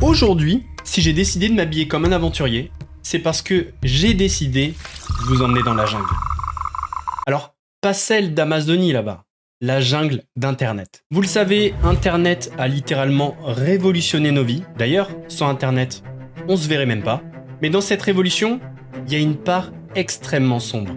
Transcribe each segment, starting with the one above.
Aujourd'hui, si j'ai décidé de m'habiller comme un aventurier, c'est parce que j'ai décidé de vous emmener dans la jungle. Alors, pas celle d'Amazonie là-bas, la jungle d'Internet. Vous le savez, Internet a littéralement révolutionné nos vies. D'ailleurs, sans Internet, on se verrait même pas. Mais dans cette révolution, il y a une part extrêmement sombre.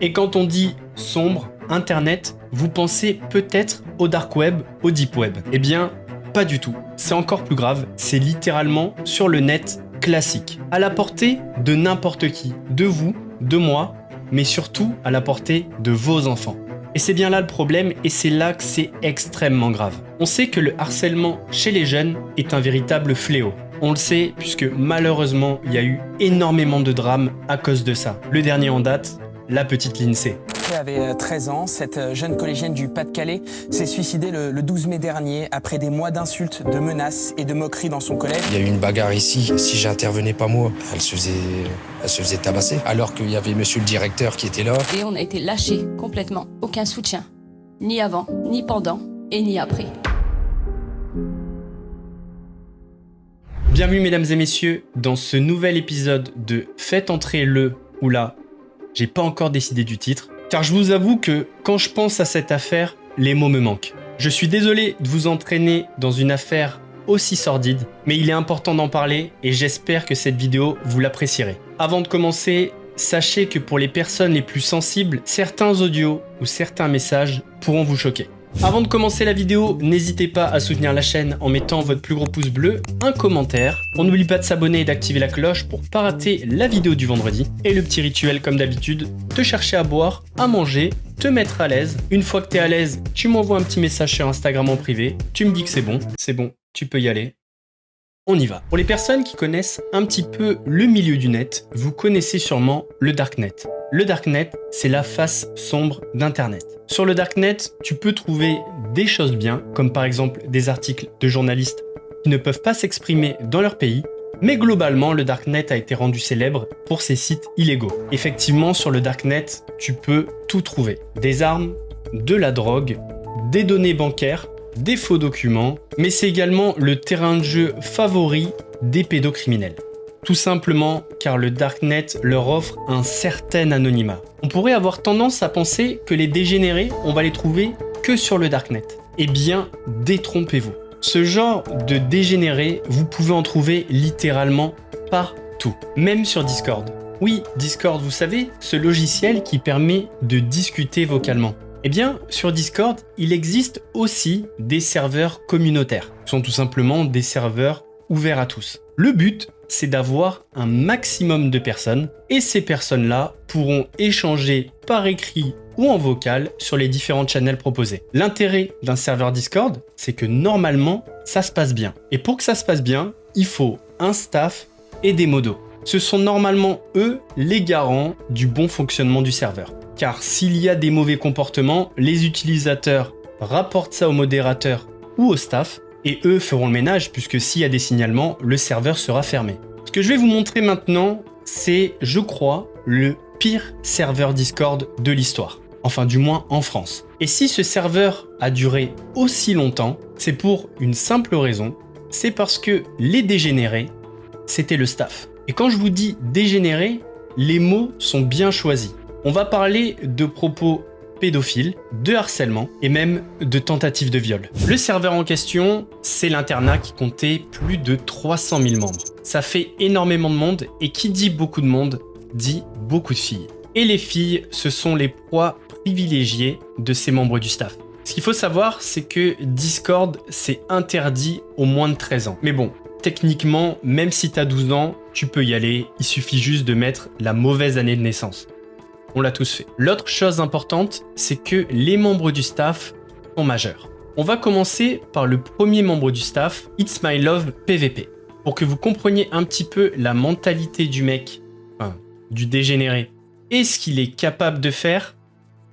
Et quand on dit sombre, Internet, vous pensez peut-être au dark web, au deep web. Eh bien, pas du tout. C'est encore plus grave, c'est littéralement sur le net classique. À la portée de n'importe qui, de vous, de moi, mais surtout à la portée de vos enfants. Et c'est bien là le problème, et c'est là que c'est extrêmement grave. On sait que le harcèlement chez les jeunes est un véritable fléau. On le sait puisque malheureusement, il y a eu énormément de drames à cause de ça. Le dernier en date, la petite Lindsay. Elle avait 13 ans, cette jeune collégienne du Pas-de-Calais s'est suicidée le 12 mai dernier après des mois d'insultes, de menaces et de moqueries dans son collège. Il y a eu une bagarre ici, si j'intervenais pas moi, elle se faisait tabasser, alors qu'il y avait monsieur le directeur qui était là. Et on a été lâchés complètement, aucun soutien, ni avant, ni pendant et ni après. Bienvenue mesdames et messieurs dans ce nouvel épisode de Faites entrer le ou la. J'ai pas encore décidé du titre, car je vous avoue que quand je pense à cette affaire, les mots me manquent. Je suis désolé de vous entraîner dans une affaire aussi sordide, mais il est important d'en parler et j'espère que cette vidéo vous l'apprécierez. Avant de commencer, sachez que pour les personnes les plus sensibles, certains audios ou certains messages pourront vous choquer. Avant de commencer la vidéo, n'hésitez pas à soutenir la chaîne en mettant votre plus gros pouce bleu, un commentaire. On n'oublie pas de s'abonner et d'activer la cloche pour pas rater la vidéo du vendredi. Et le petit rituel comme d'habitude, te chercher à boire, à manger, te mettre à l'aise. Une fois que t'es à l'aise, tu m'envoies un petit message sur Instagram en privé. Tu me dis que c'est bon, tu peux y aller. On y va. Pour les personnes qui connaissent un petit peu le milieu du net, vous connaissez sûrement le Darknet. Le Darknet, c'est la face sombre d'Internet. Sur le Darknet, tu peux trouver des choses bien, comme par exemple des articles de journalistes qui ne peuvent pas s'exprimer dans leur pays, mais globalement, le Darknet a été rendu célèbre pour ses sites illégaux. Effectivement, sur le Darknet, tu peux tout trouver. Des armes, de la drogue, des données bancaires, des faux documents, mais c'est également le terrain de jeu favori des pédocriminels. Tout simplement car le Darknet leur offre un certain anonymat. On pourrait avoir tendance à penser que les dégénérés, on va les trouver que sur le Darknet. Eh bien, détrompez-vous. Ce genre de dégénérés, vous pouvez en trouver littéralement partout, même sur Discord. Oui, Discord, vous savez, ce logiciel qui permet de discuter vocalement. Eh bien, sur Discord, il existe aussi des serveurs communautaires. Ce sont tout simplement des serveurs ouverts à tous. Le but, c'est d'avoir un maximum de personnes et ces personnes-là pourront échanger par écrit ou en vocal sur les différentes channels proposés. L'intérêt d'un serveur Discord, c'est que normalement, ça se passe bien. Et pour que ça se passe bien, il faut un staff et des modos. Ce sont normalement eux les garants du bon fonctionnement du serveur. Car s'il y a des mauvais comportements, les utilisateurs rapportent ça au modérateur ou au staff et eux feront le ménage puisque s'il y a des signalements, le serveur sera fermé. Ce que je vais vous montrer maintenant, c'est, je crois, le pire serveur Discord de l'histoire. Enfin, du moins en France. Et si ce serveur a duré aussi longtemps, c'est pour une simple raison, c'est parce que les dégénérés, c'était le staff. Et quand je vous dis dégénérés, les mots sont bien choisis. On va parler de propos pédophiles, de harcèlement et même de tentatives de viol. Le serveur en question, c'est l'internat qui comptait plus de 300 000 membres. Ça fait énormément de monde et qui dit beaucoup de monde, dit beaucoup de filles. Et les filles, ce sont les proies privilégiées de ces membres du staff. Ce qu'il faut savoir, c'est que Discord, c'est interdit aux moins de 13 ans. Mais bon, techniquement, même si t'as 12 ans, tu peux y aller, il suffit juste de mettre la mauvaise année de naissance. On l'a tous fait. L'autre chose importante, c'est que les membres du staff sont majeurs. On va commencer par le premier membre du staff, It's My Love PVP. Pour que vous compreniez un petit peu la mentalité du mec, enfin, du dégénéré, et ce qu'il est capable de faire,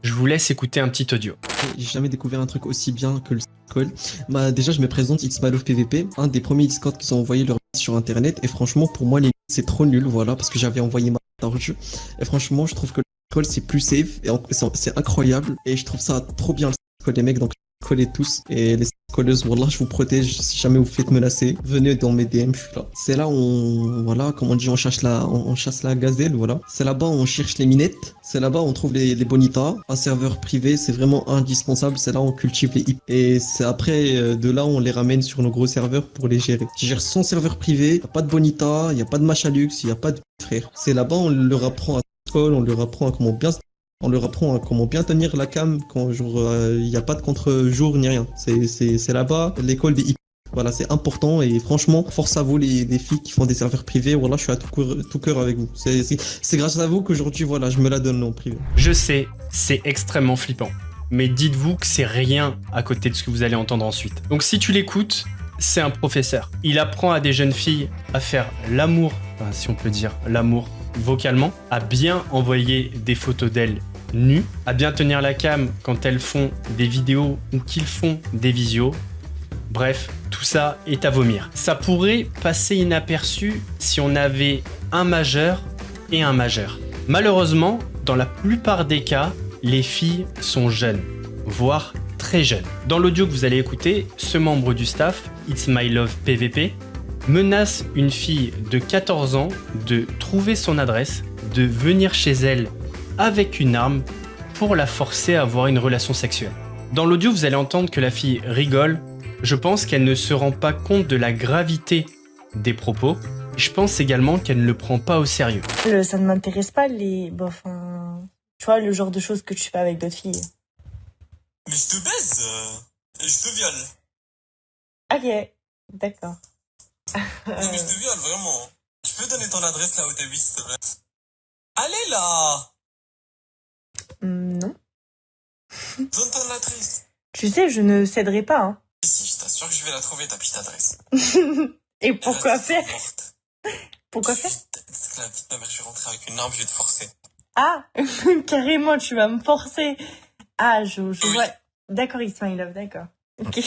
je vous laisse écouter un petit audio. J'ai jamais découvert un truc aussi bien que le Discord. Déjà, je me présente, It's My Love PVP, un des premiers Discord qui ont envoyé leur sur internet, et franchement, pour moi, c'est trop nul, voilà, parce que j'avais envoyé ma dans le jeu, et franchement, je trouve que c'est plus safe et c'est incroyable et je trouve ça trop bien le des mecs, donc collez tous. Et les colleuses, voilà, je vous protège. Si jamais vous faites menacer, venez dans mes DM, je suis là. C'est là où comme on dit, on chasse la gazelle, voilà. C'est là-bas où on cherche les minettes. C'est là-bas où on trouve les bonitas. Un serveur privé, c'est vraiment indispensable. C'est là où on cultive les IP. Et c'est après, de là, on les ramène sur nos gros serveurs pour les gérer. Tu gères son serveur privé, y a pas de bonita, y a pas de machalux, y a pas de frère. C'est là-bas, on leur apprend à on leur apprend à comment bien tenir la cam quand il n'y a pas de contre-jour ni rien. C'est là-bas l'école des IP. Voilà, c'est important et franchement, force à vous les filles qui font des serveurs privés. Voilà, je suis à tout cœur avec vous. C'est grâce à vous qu'aujourd'hui, voilà, je me la donne en privé. Je sais, c'est extrêmement flippant. Mais dites-vous que c'est rien à côté de ce que vous allez entendre ensuite. Donc si tu l'écoutes, c'est un professeur. Il apprend à des jeunes filles à faire l'amour, enfin, si on peut dire l'amour vocalement, à bien envoyer des photos d'elles nues, à bien tenir la cam quand elles font des vidéos ou qu'ils font des visios. Bref, tout ça est à vomir. Ça pourrait passer inaperçu si on avait un majeur et un majeur. Malheureusement, dans la plupart des cas, les filles sont jeunes, voire très jeunes. Dans l'audio que vous allez écouter, ce membre du staff, It's My Love PVP, menace une fille de 14 ans de trouver son adresse, de venir chez elle avec une arme pour la forcer à avoir une relation sexuelle. Dans l'audio, vous allez entendre que la fille rigole. Je pense qu'elle ne se rend pas compte de la gravité des propos. Je pense également qu'elle ne le prend pas au sérieux. Ça ne m'intéresse pas tu vois, le genre de choses que tu fais avec d'autres filles. Mais je te baise et je te viole. Ok, d'accord. Non, mais je te viole, vraiment. Je peux donner ton adresse là où t'habites, s'il te plaît. Allez là. Non. Donne ton adresse. Tu sais, je ne céderai pas, hein. Si, je t'assure que je vais la trouver, ta petite adresse. Et pourquoi faire? Morte. Pourquoi faire? C'est que la petite mère, je vais rentrer avec une arme, je vais te forcer. Ah, carrément, tu vas me forcer. Ah, je Oui. vois. D'accord, It's My Love, d'accord. Ok.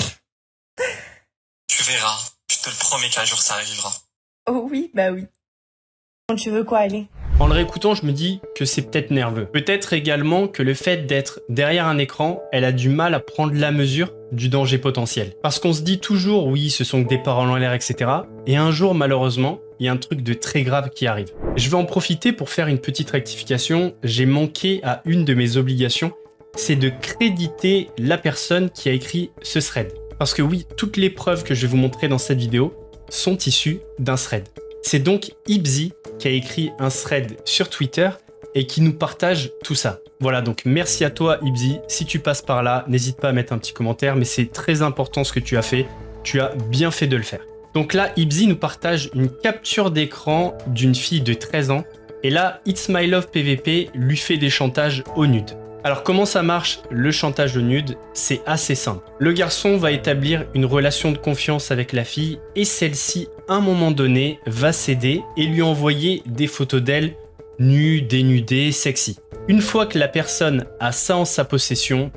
Tu verras. Je te le promets qu'un jour ça arrivera. Oh oui, bah oui. Tu veux quoi, aller? En le réécoutant, je me dis que c'est peut-être nerveux. Peut-être également que le fait d'être derrière un écran, elle a du mal à prendre la mesure du danger potentiel. Parce qu'on se dit toujours, oui, ce sont que des paroles en l'air, etc. Et un jour, malheureusement, il y a un truc de très grave qui arrive. Je vais en profiter pour faire une petite rectification. J'ai manqué à une de mes obligations, c'est de créditer la personne qui a écrit ce thread. Parce que oui, toutes les preuves que je vais vous montrer dans cette vidéo sont issues d'un thread. C'est donc Ibzy qui a écrit un thread sur Twitter et qui nous partage tout ça. Voilà, donc merci à toi Ibzy. Si tu passes par là, n'hésite pas à mettre un petit commentaire, mais c'est très important ce que tu as fait. Tu as bien fait de le faire. Donc là, Ibzy nous partage une capture d'écran d'une fille de 13 ans. Et là, It's My Love PVP lui fait des chantages au nude. Alors comment ça marche le chantage au nude? C'est assez simple. Le garçon va établir une relation de confiance avec la fille et celle-ci, à un moment donné, va céder et lui envoyer des photos d'elle nue, dénudée, sexy. Une fois que la personne a ça en sa possession,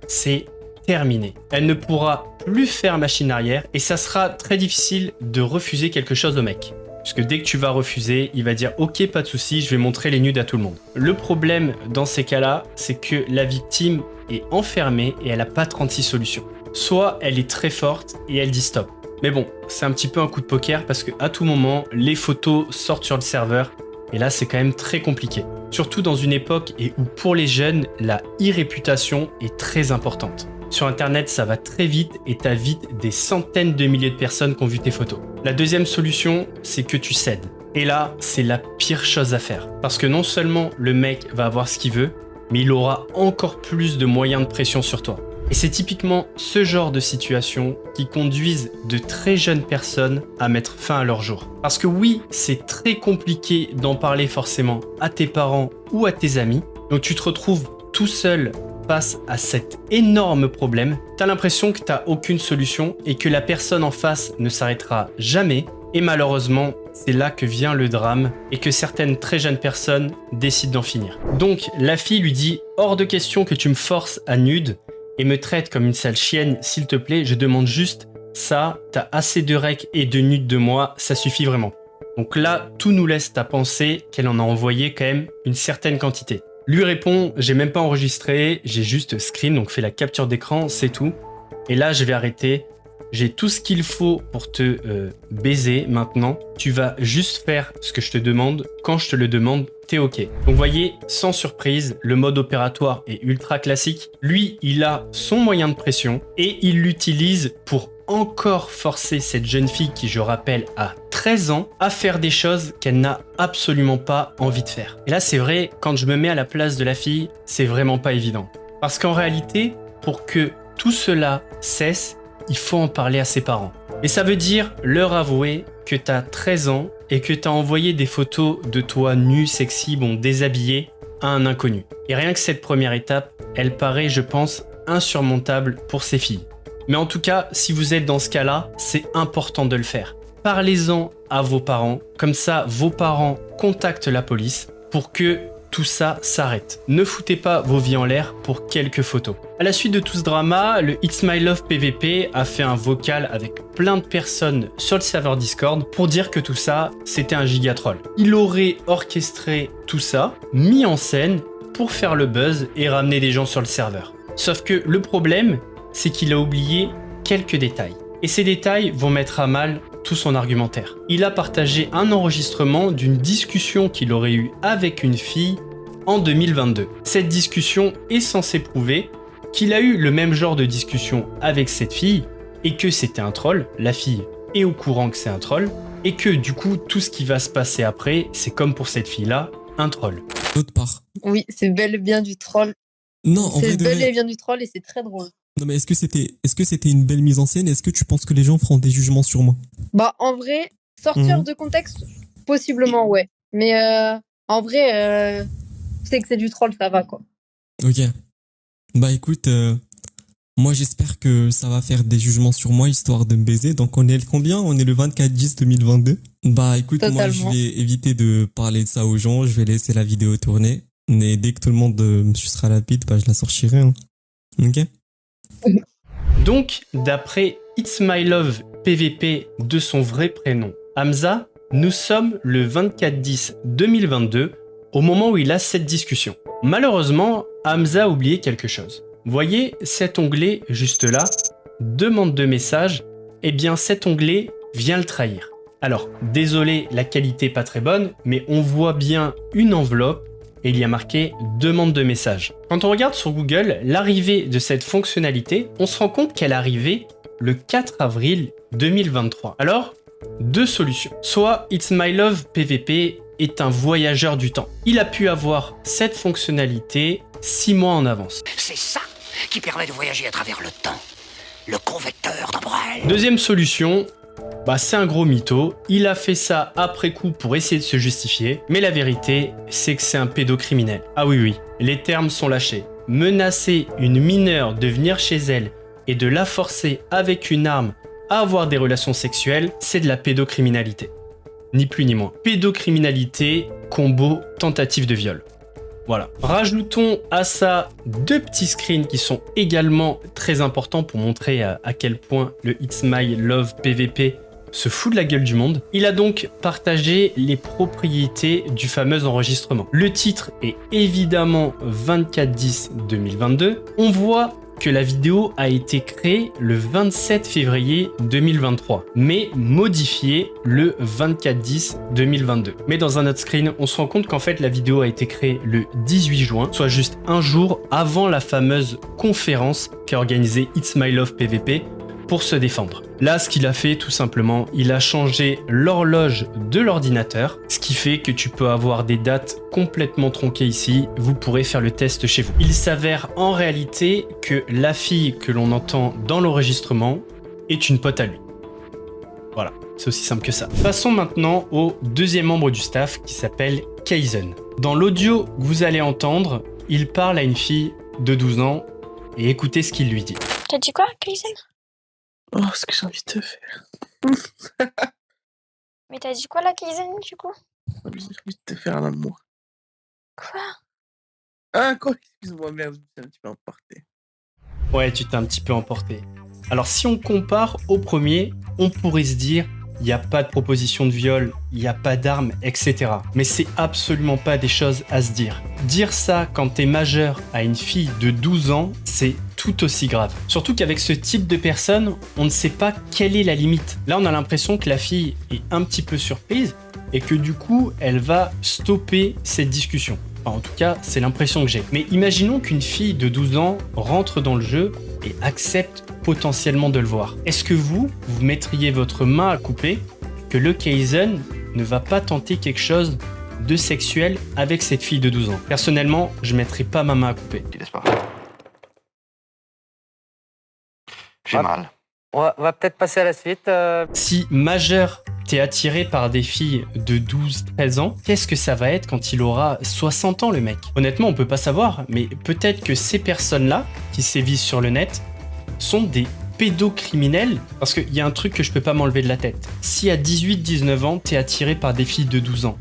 c'est terminé. Elle ne pourra plus faire machine arrière et ça sera très difficile de refuser quelque chose au mec. Puisque dès que tu vas refuser, il va dire « Ok, pas de souci, je vais montrer les nudes à tout le monde ». Le problème dans ces cas-là, c'est que la victime est enfermée et elle n'a pas 36 solutions. Soit elle est très forte et elle dit stop. Mais bon, c'est un petit peu un coup de poker parce qu'à tout moment, les photos sortent sur le serveur et là, c'est quand même très compliqué. Surtout dans une époque où pour les jeunes, la e-réputation est très importante. Sur internet, ça va très vite et t'as vite des centaines de milliers de personnes qui ont vu tes photos. La deuxième solution, c'est que tu cèdes. Et là, c'est la pire chose à faire. Parce que non seulement le mec va avoir ce qu'il veut, mais il aura encore plus de moyens de pression sur toi. Et c'est typiquement ce genre de situation qui conduisent de très jeunes personnes à mettre fin à leur jour. Parce que oui, c'est très compliqué d'en parler forcément à tes parents ou à tes amis. Donc tu te retrouves tout seul face à cet énorme problème, t'as l'impression que t'as aucune solution et que la personne en face ne s'arrêtera jamais. Et malheureusement, c'est là que vient le drame et que certaines très jeunes personnes décident d'en finir. Donc la fille lui dit « Hors de question que tu me forces à nude et me traites comme une sale chienne, s'il te plaît, je demande juste ça, t'as assez de rec et de nude de moi, ça suffit vraiment. » Donc là, tout nous laisse à penser qu'elle en a envoyé quand même une certaine quantité. Lui répond, j'ai même pas enregistré, j'ai juste screen, donc fait la capture d'écran, c'est tout. et là je vais arrêter. J'ai tout ce qu'il faut pour te baiser maintenant. Tu vas juste faire ce que je te demande. Quand je te le demande, t'es OK. Donc vous voyez, sans surprise, le mode opératoire est ultra classique. Lui, il a son moyen de pression et il l'utilise pour encore forcer cette jeune fille qui, je rappelle, a 13 ans, à faire des choses qu'elle n'a absolument pas envie de faire. Et là, c'est vrai, quand je me mets à la place de la fille, c'est vraiment pas évident. Parce qu'en réalité, pour que tout cela cesse, il faut en parler à ses parents. Et ça veut dire leur avouer que t'as 13 ans et que t'as envoyé des photos de toi nu, sexy, déshabillé à un inconnu. Et rien que cette première étape, elle paraît, je pense, insurmontable pour ces filles. Mais en tout cas, si vous êtes dans ce cas-là, c'est important de le faire. Parlez-en à vos parents, comme ça vos parents contactent la police pour que tout ça s'arrête. Ne foutez pas vos vies en l'air pour quelques photos. À la suite de tout ce drama, le It's My Love PVP a fait un vocal avec plein de personnes sur le serveur Discord pour dire que tout ça, c'était un giga troll. Il aurait orchestré tout ça, mis en scène pour faire le buzz et ramener des gens sur le serveur. Sauf que le problème, c'est qu'il a oublié quelques détails. Et ces détails vont mettre à mal tout son argumentaire. Il a partagé un enregistrement d'une discussion qu'il aurait eue avec une fille en 2022. Cette discussion est censée prouver qu'il a eu le même genre de discussion avec cette fille et que c'était un troll, la fille est au courant que c'est un troll, et que du coup tout ce qui va se passer après, c'est comme pour cette fille-là, un troll. D'autre part. Oui, c'est bel et bien du troll. Non, en vrai C'est de bel vrai. et bien du troll et c'est très drôle. Non, mais est-ce que c'était une belle mise en scène? Est-ce que tu penses que les gens feront des jugements sur moi? Bah, en vrai, sortir Mhm. de contexte, possiblement, ouais. Mais en vrai, c'est que c'est du troll, ça va, quoi. Ok. Bah écoute, moi j'espère que ça va faire des jugements sur moi histoire de me baiser. Donc on est le combien? On est le 24/10/2022. Bah écoute, moi je Totalement. vais éviter de parler de ça aux gens. Je vais laisser la vidéo tourner. Mais dès que tout le monde me sucera la bite, bah je la sortirai. Hein. Ok? Donc, d'après It's My Love PVP de son vrai prénom, Hamza, nous sommes le 24/10/2022 au moment où il a cette discussion. Malheureusement, Hamza a oublié quelque chose. Voyez cet onglet juste là, demande de message, eh bien cet onglet vient le trahir. Alors, désolé, la qualité pas très bonne, mais on voit bien une enveloppe et il y a marqué demande de message. Quand on regarde sur Google l'arrivée de cette fonctionnalité, on se rend compte qu'elle est arrivée le 4 avril 2023. Alors, deux solutions. Soit It's My Love PVP est un voyageur du temps. Il a pu avoir cette fonctionnalité 6 mois en avance. C'est ça qui permet de voyager à travers le temps. Le convecteur temporel. Deuxième solution, c'est un gros mytho. Il a fait ça après coup pour essayer de se justifier. Mais la vérité, c'est que c'est un pédocriminel. Ah oui, les termes sont lâchés. Menacer une mineure de venir chez elle et de la forcer avec une arme à avoir des relations sexuelles, c'est de la pédocriminalité. Ni plus ni moins. Pédocriminalité, combo, tentative de viol. Voilà. Rajoutons à ça deux petits screens qui sont également très importants pour montrer à quel point le It's My Love PVP se fout de la gueule du monde. Il a donc partagé les propriétés du fameux enregistrement. Le titre est évidemment 24/10/2022. On voit que la vidéo a été créée le 27 février 2023, mais modifiée le 24/10/2022. Mais dans un autre screen, on se rend compte qu'en fait la vidéo a été créée le 18 juin, soit juste un jour avant la fameuse conférence qu'a organisée It's My Love PVP pour se défendre. Là, ce qu'il a fait, tout simplement, il a changé l'horloge de l'ordinateur, ce qui fait que tu peux avoir des dates complètement tronquées ici. Vous pourrez faire le test chez vous. Il s'avère en réalité que la fille que l'on entend dans l'enregistrement est une pote à lui. Voilà, c'est aussi simple que ça. Passons maintenant au deuxième membre du staff qui s'appelle Kaizen. Dans l'audio que vous allez entendre, il parle à une fille de 12 ans et écoutez ce qu'il lui dit. T'as dit quoi, Kaizen? Oh, ce que j'ai envie de te faire. Mais t'as dit quoi, là, Kaizen, du coup? J'ai envie de te faire un amour. Quoi? Ah, quoi? Excuse-moi, merde, je me suis un petit peu emporté. Ouais, tu t'es un petit peu emporté. Alors si on compare au premier, on pourrait se dire il n'y a pas de proposition de viol, il n'y a pas d'armes, etc. Mais c'est absolument pas des choses à se dire. Dire ça quand t'es majeur à une fille de 12 ans, c'est tout aussi grave. Surtout qu'avec ce type de personne, on ne sait pas quelle est la limite. Là, on a l'impression que la fille est un petit peu surprise et que du coup, elle va stopper cette discussion. Enfin, en tout cas, c'est l'impression que j'ai. Mais imaginons qu'une fille de 12 ans rentre dans le jeu et accepte potentiellement de le voir. Est-ce que vous mettriez votre main à couper que le Kaizen ne va pas tenter quelque chose de sexuel avec cette fille de 12 ans? Personnellement, je mettrais pas ma main à couper. J'ai mal. On va peut-être passer à la suite. Si majeur, t'es attiré par des filles de 12-13 ans, qu'est-ce que ça va être quand il aura 60 ans, le mec? Honnêtement, on peut pas savoir, mais peut-être que ces personnes-là, qui sévissent sur le net, sont des pédocriminels, parce qu'il y a un truc que je peux pas m'enlever de la tête. Si à 18-19 ans, t'es attiré par des filles de 12 ans,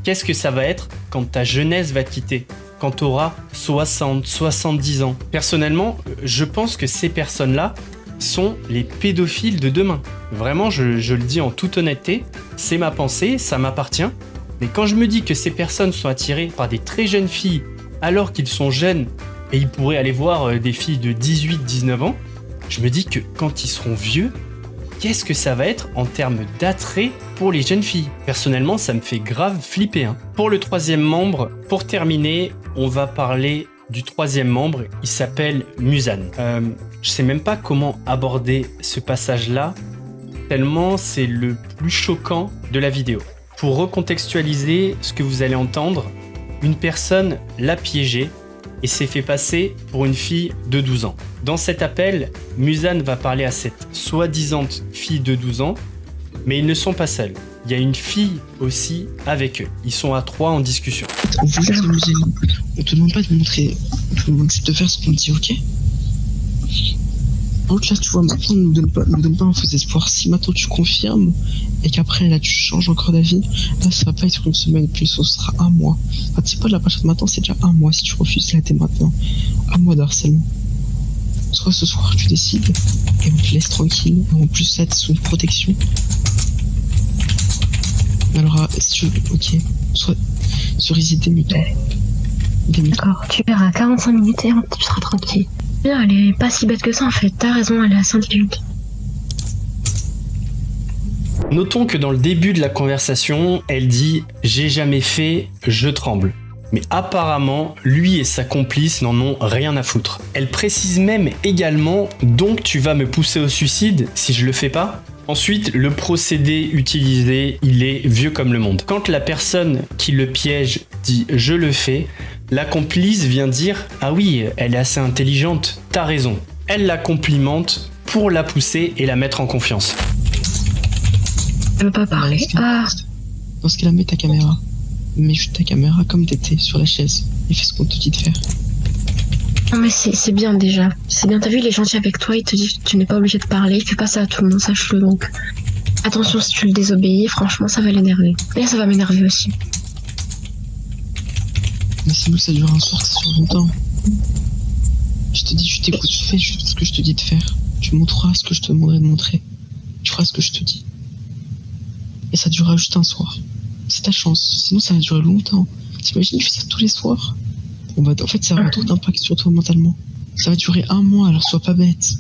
qu'est-ce que ça va être quand ta jeunesse va te quitter? Quand t'auras 60, 70 ans? Personnellement, je pense que ces personnes-là sont les pédophiles de demain. Vraiment, je le dis en toute honnêteté, c'est ma pensée, ça m'appartient. Mais quand je me dis que ces personnes sont attirées par des très jeunes filles alors qu'ils sont jeunes et ils pourraient aller voir des filles de 18-19 ans, je me dis que quand ils seront vieux, qu'est-ce que ça va être en termes d'attrait pour les jeunes filles? Personnellement, ça me fait grave flipper. Hein. Pour le troisième membre, pour terminer, on va parler du troisième membre, il s'appelle Muzan. Je sais même pas comment aborder ce passage-là, tellement c'est le plus choquant de la vidéo. Pour recontextualiser ce que vous allez entendre, une personne l'a piégé et s'est fait passer pour une fille de 12 ans. Dans cet appel, Muzan va parler à cette soi-disant fille de 12 ans, mais ils ne sont pas seuls. Il y a une fille aussi avec eux. Ils sont à 3 en discussion. On vous juste de museler. On te demande pas de montrer. On te demande juste de faire ce qu'on te dit, ok? Donc là, tu vois, maintenant, ne nous donne pas un faux espoir. Si maintenant tu confirmes et qu'après, là, tu changes encore d'avis, là, ça va pas être une semaine plus, ce sera un mois. Enfin, tu sais pas, la prochaine maintenant, c'est déjà un mois si tu refuses là dès maintenant. Un mois de harcèlement. Soit ce soir, tu décides et on te laisse tranquille. Et en plus, ça, c'est sous une protection. Alors, si tu veux, ok, soit cerise démute-toi. D'accord, tu verras 45 minutes et tu seras tranquille. Bien, elle est pas si bête que ça en fait, t'as raison, elle est assez intelligente. Notons que dans le début de la conversation, elle dit « J'ai jamais fait, je tremble ». Mais apparemment, lui et sa complice n'en ont rien à foutre. Elle précise même également « Donc tu vas me pousser au suicide si je le fais pas ?» Ensuite, le procédé utilisé, il est vieux comme le monde. Quand la personne qui le piège dit « je le fais », la complice vient dire « ah oui, elle est assez intelligente, t'as raison ». Elle la complimente pour la pousser et la mettre en confiance. Elle veut pas parler. Dans ce cas-là, mets ta caméra. Mets juste ta caméra comme t'étais sur la chaise et fais ce qu'on te dit de faire. Non mais c'est bien déjà. C'est bien, t'as vu, il est gentil avec toi, il te dit que tu n'es pas obligé de parler, il fait pas ça à tout le monde, sache-le donc. Attention, si tu le désobéis, franchement ça va l'énerver. Et ça va m'énerver aussi. Mais c'est nous, ça dure un soir, ça dure longtemps. Je te dis, je t'écoute, fais juste ce que je te dis de faire. Tu montreras ce que je te demanderai de montrer. Tu feras ce que je te dis. Et ça durera juste un soir. C'est ta chance, sinon ça va durer longtemps. T'imagines, tu fais ça tous les soirs? En fait, ça aura trop d'impact sur toi mentalement. Ça va durer un mois, alors sois pas bête.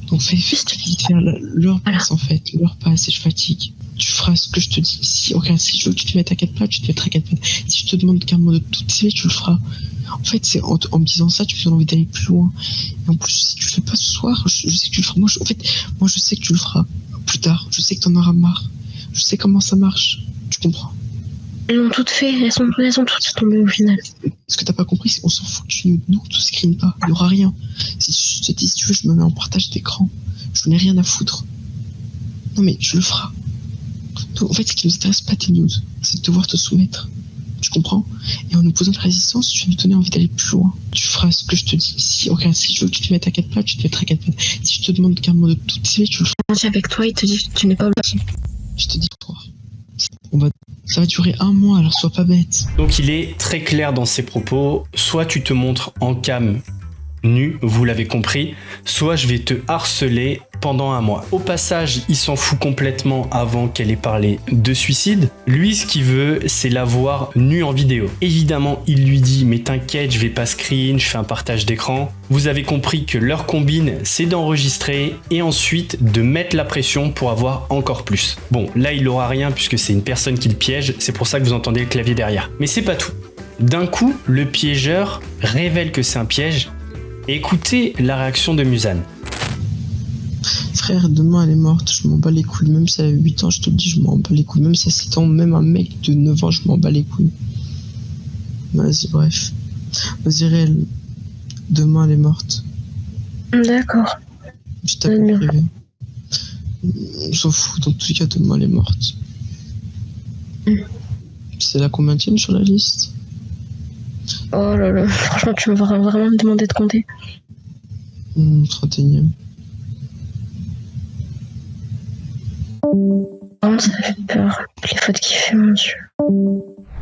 Donc fais ce que je te dis de faire. L'heure passe en fait, l'heure passe et je fatigue. Tu feras ce que je te dis. Si je veux que tu te mettes à 4 pattes, tu te mettras à 4 pattes. Si je te demande carrément de tout tirer, tu le feras. En fait, c'est en me disant ça, tu me donnes envie d'aller plus loin. Et en plus, si tu le fais pas ce soir, je sais que tu le feras. Moi, je sais que tu le feras plus tard. Je sais que t'en auras marre. Je sais comment ça marche. Tu comprends? Elles l'ont toutes fait, elles sont toutes tombées au final. Ce que t'as pas compris, c'est qu'on s'en fout de nous, tout screen pas, il y aura rien. Si je te dis, si tu veux, je me mets en partage d'écran, je n'ai rien à foutre. Non mais tu le feras. Donc, en fait, ce qui nous intéresse pas tes news, c'est de devoir te soumettre. Tu comprends? Et en nous posant de résistance, tu vas nous donner envie d'aller plus loin. Tu feras ce que je te dis. Si je veux que tu te mettes à 4 pattes, tu te mettras à 4 pattes. Si je te demande carrément de tout tirer, tu le feras. Avec toi, il te dit que tu n'es pas obligé. Je te dis toi. Ça va durer un mois, alors sois pas bête. Donc il est très clair dans ses propos, soit tu te montres en cam nu, vous l'avez compris, soit je vais te harceler pendant un mois. Au passage, il s'en fout complètement avant qu'elle ait parlé de suicide. Lui, ce qu'il veut, c'est la voir nue en vidéo. Évidemment, il lui dit « mais t'inquiète, je vais pas screen, je fais un partage d'écran ». Vous avez compris que leur combine, c'est d'enregistrer et ensuite de mettre la pression pour avoir encore plus. Bon, là, il aura rien puisque c'est une personne qui le piège, c'est pour ça que vous entendez le clavier derrière. Mais c'est pas tout. D'un coup, le piégeur révèle que c'est un piège. Écoutez la réaction de Muzan. Frère, demain elle est morte, je m'en bats les couilles. Même si elle a 8 ans, je te le dis, je m'en bats les couilles. Même si elle a 7 ans, même un mec de 9 ans, je m'en bats les couilles. Vas-y, bref. Vas-y, réel. Demain elle est morte. D'accord. Je t'appelle privé. On s'en fout, dans tous les cas, demain elle est morte. C'est la combienième sur la liste? Oh là là, franchement, tu vas vraiment me demander de compter. 31e. Vraiment, ça fait peur. Les fautes qu'il fait, mon Dieu.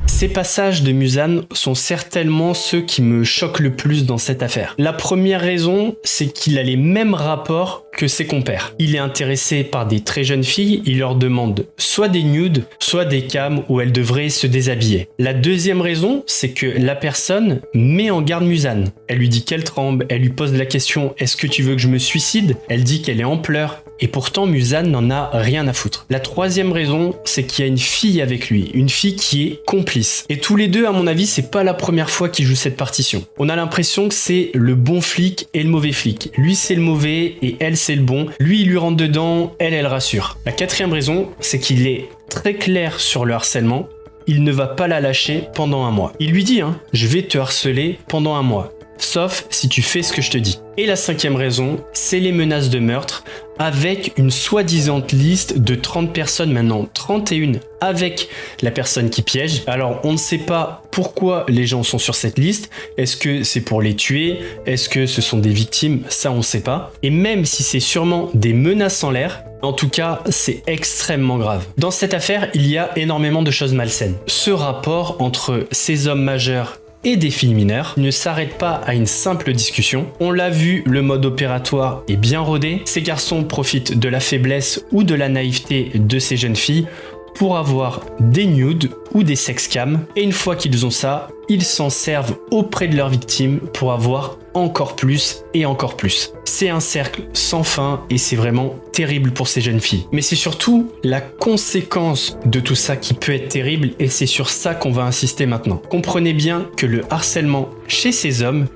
Ces passages de Muzan sont certainement ceux qui me choquent le plus dans cette affaire. La première raison, c'est qu'il a les mêmes rapports que ses compères. Il est intéressé par des très jeunes filles, il leur demande soit des nudes, soit des cams où elles devraient se déshabiller. La deuxième raison, c'est que la personne met en garde Muzan. Elle lui dit qu'elle tremble, elle lui pose la question « Est-ce que tu veux que je me suicide ?» Elle dit qu'elle est en pleurs. Et pourtant, Muzan n'en a rien à foutre. La troisième raison, c'est qu'il y a une fille avec lui, une fille qui est complice. Et tous les deux, à mon avis, c'est pas la première fois qu'ils jouent cette partition. On a l'impression que c'est le bon flic et le mauvais flic. Lui, c'est le mauvais et elle, c'est le bon. Lui, il lui rentre dedans, elle rassure. La quatrième raison, c'est qu'il est très clair sur le harcèlement. Il ne va pas la lâcher pendant un mois. Il lui dit, je vais te harceler pendant un mois. Sauf si tu fais ce que je te dis. Et la cinquième raison, c'est les menaces de meurtre avec une soi-disant liste de 30 personnes, maintenant 31 avec la personne qui piège. Alors on ne sait pas pourquoi les gens sont sur cette liste. Est-ce que c'est pour les tuer? Est-ce que ce sont des victimes? Ça on ne sait pas. Et même si c'est sûrement des menaces en l'air, en tout cas, c'est extrêmement grave. Dans cette affaire, il y a énormément de choses malsaines. Ce rapport entre ces hommes majeurs et des filles mineures ne s'arrête pas à une simple discussion. On l'a vu, le mode opératoire est bien rodé. Ces garçons profitent de la faiblesse ou de la naïveté de ces jeunes filles pour avoir des nudes ou des sexcams. Et une fois qu'ils ont ça, ils s'en servent auprès de leurs victimes pour avoir encore plus et encore plus. C'est un cercle sans fin et c'est vraiment terrible pour ces jeunes filles. Mais c'est surtout la conséquence de tout ça qui peut être terrible et c'est sur ça qu'on va insister maintenant. Comprenez bien que le harcèlement chez ces hommes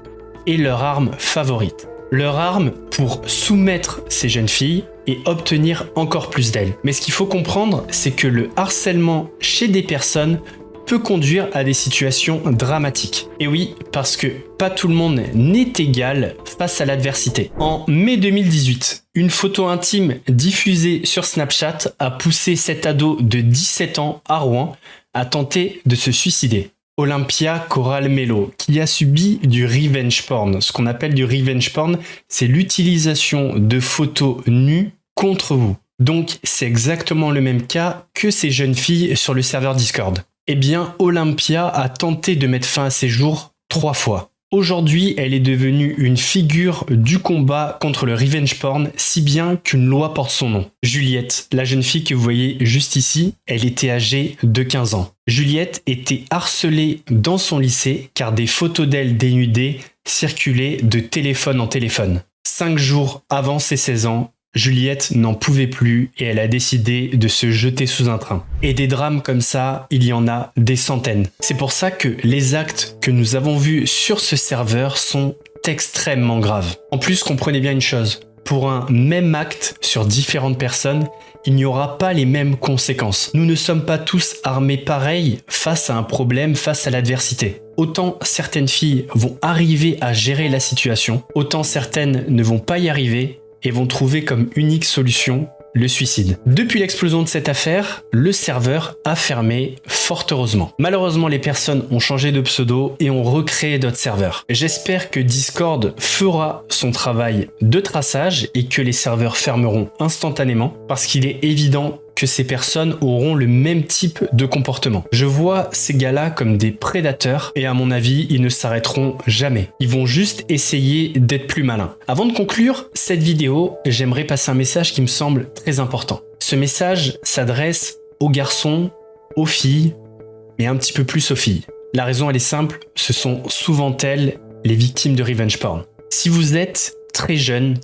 est leur arme favorite. Leur arme pour soumettre ces jeunes filles et obtenir encore plus d'elles. Mais ce qu'il faut comprendre, c'est que le harcèlement chez des personnes peut conduire à des situations dramatiques. Et oui, parce que pas tout le monde n'est égal face à l'adversité. En mai 2018, une photo intime diffusée sur Snapchat a poussé cet ado de 17 ans à Rouen à tenter de se suicider. Olympia Coral Mello, qui a subi du revenge porn. Ce qu'on appelle du revenge porn, c'est l'utilisation de photos nues contre vous. Donc, c'est exactement le même cas que ces jeunes filles sur le serveur Discord. Eh bien, Olympia a tenté de mettre fin à ses jours 3 fois. Aujourd'hui, elle est devenue une figure du combat contre le revenge porn, si bien qu'une loi porte son nom. Juliette, la jeune fille que vous voyez juste ici, elle était âgée de 15 ans. Juliette était harcelée dans son lycée car des photos d'elle dénudées circulaient de téléphone en téléphone. 5 jours avant ses 16 ans, Juliette n'en pouvait plus et elle a décidé de se jeter sous un train. Et des drames comme ça, il y en a des centaines. C'est pour ça que les actes que nous avons vus sur ce serveur sont extrêmement graves. En plus, comprenez bien une chose. Pour un même acte sur différentes personnes, il n'y aura pas les mêmes conséquences. Nous ne sommes pas tous armés pareil face à un problème, face à l'adversité. Autant certaines filles vont arriver à gérer la situation, autant certaines ne vont pas y arriver et vont trouver comme unique solution le suicide. Depuis l'explosion de cette affaire, le serveur a fermé, fort heureusement. Malheureusement, les personnes ont changé de pseudo et ont recréé d'autres serveurs. J'espère que Discord fera son travail de traçage et que les serveurs fermeront instantanément parce qu'il est évident que ces personnes auront le même type de comportement. Je vois ces gars-là comme des prédateurs et à mon avis, ils ne s'arrêteront jamais. Ils vont juste essayer d'être plus malins. Avant de conclure cette vidéo, j'aimerais passer un message qui me semble très important. Ce message s'adresse aux garçons, aux filles, mais un petit peu plus aux filles. La raison elle est simple, ce sont souvent elles les victimes de revenge porn. Si vous êtes très jeune,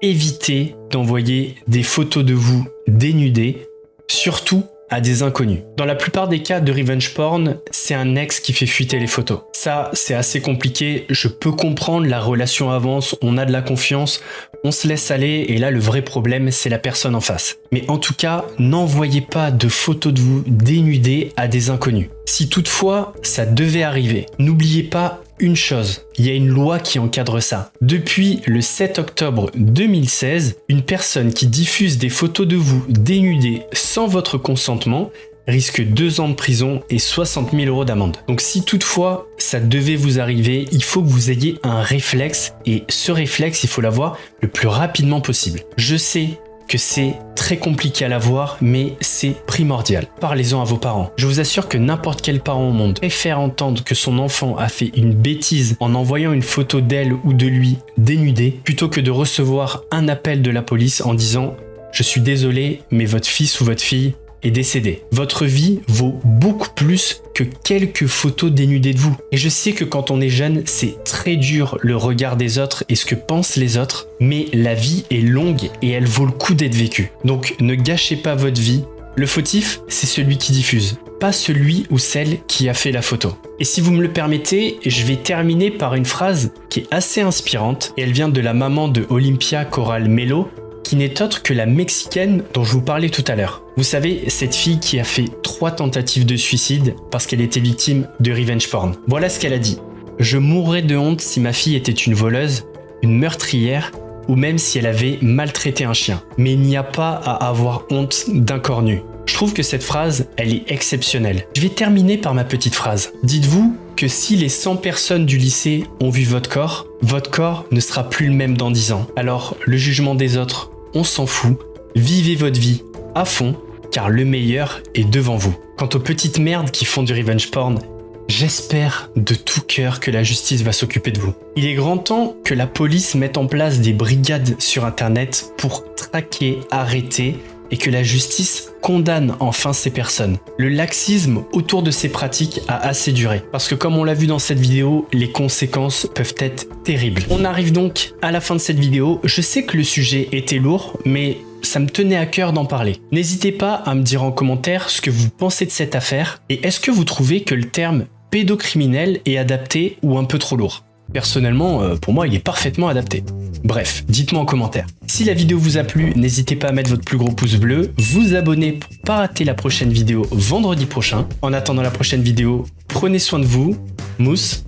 évitez d'envoyer des photos de vous dénudées, surtout à des inconnus. Dans la plupart des cas de revenge porn, c'est un ex qui fait fuiter les photos. Ça, c'est assez compliqué, je peux comprendre, la relation avance, on a de la confiance, on se laisse aller et là le vrai problème c'est la personne en face. Mais en tout cas, n'envoyez pas de photos de vous dénudées à des inconnus. Si toutefois ça devait arriver, n'oubliez pas une chose, il y a une loi qui encadre ça. Depuis le 7 octobre 2016, une personne qui diffuse des photos de vous dénudées sans votre consentement risque 2 ans de prison et 60 000 € d'amende. Donc si toutefois ça devait vous arriver, il faut que vous ayez un réflexe et ce réflexe, il faut l'avoir le plus rapidement possible. Je sais que c'est très compliqué à l'avoir, mais c'est primordial. Parlez-en à vos parents. Je vous assure que n'importe quel parent au monde préfère entendre que son enfant a fait une bêtise en envoyant une photo d'elle ou de lui dénudé, plutôt que de recevoir un appel de la police en disant « Je suis désolé, mais votre fils ou votre fille est décédé. Votre vie vaut beaucoup plus que quelques photos dénudées de vous. » Et je sais que quand on est jeune, c'est très dur le regard des autres et ce que pensent les autres, mais la vie est longue et elle vaut le coup d'être vécue. Donc ne gâchez pas votre vie. Le fautif, c'est celui qui diffuse, pas celui ou celle qui a fait la photo. Et si vous me le permettez, je vais terminer par une phrase qui est assez inspirante et elle vient de la maman de Olympia Coral Melo, qui n'est autre que la Mexicaine dont je vous parlais tout à l'heure. Vous savez, cette fille qui a fait 3 tentatives de suicide parce qu'elle était victime de revenge porn. Voilà ce qu'elle a dit. « Je mourrais de honte si ma fille était une voleuse, une meurtrière, ou même si elle avait maltraité un chien. Mais il n'y a pas à avoir honte d'un corps nu. » Je trouve que cette phrase, elle est exceptionnelle. Je vais terminer par ma petite phrase. Dites-vous que si les 100 personnes du lycée ont vu votre corps ne sera plus le même dans 10 ans. Alors, le jugement des autres, on s'en fout. Vivez votre vie à fond, car le meilleur est devant vous. Quant aux petites merdes qui font du revenge porn, j'espère de tout cœur que la justice va s'occuper de vous. Il est grand temps que la police mette en place des brigades sur internet pour traquer, arrêter et que la justice condamne enfin ces personnes. Le laxisme autour de ces pratiques a assez duré, parce que comme on l'a vu dans cette vidéo, les conséquences peuvent être terribles. On arrive donc à la fin de cette vidéo. Je sais que le sujet était lourd, mais ça me tenait à cœur d'en parler. N'hésitez pas à me dire en commentaire ce que vous pensez de cette affaire, et est-ce que vous trouvez que le terme pédocriminel est adapté ou un peu trop lourd? Personnellement, pour moi, il est parfaitement adapté. Bref, dites-moi en commentaire. Si la vidéo vous a plu, n'hésitez pas à mettre votre plus gros pouce bleu, vous abonner pour pas rater la prochaine vidéo vendredi prochain. En attendant la prochaine vidéo, prenez soin de vous. Mousse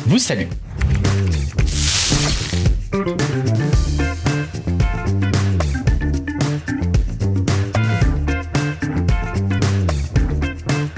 vous salue.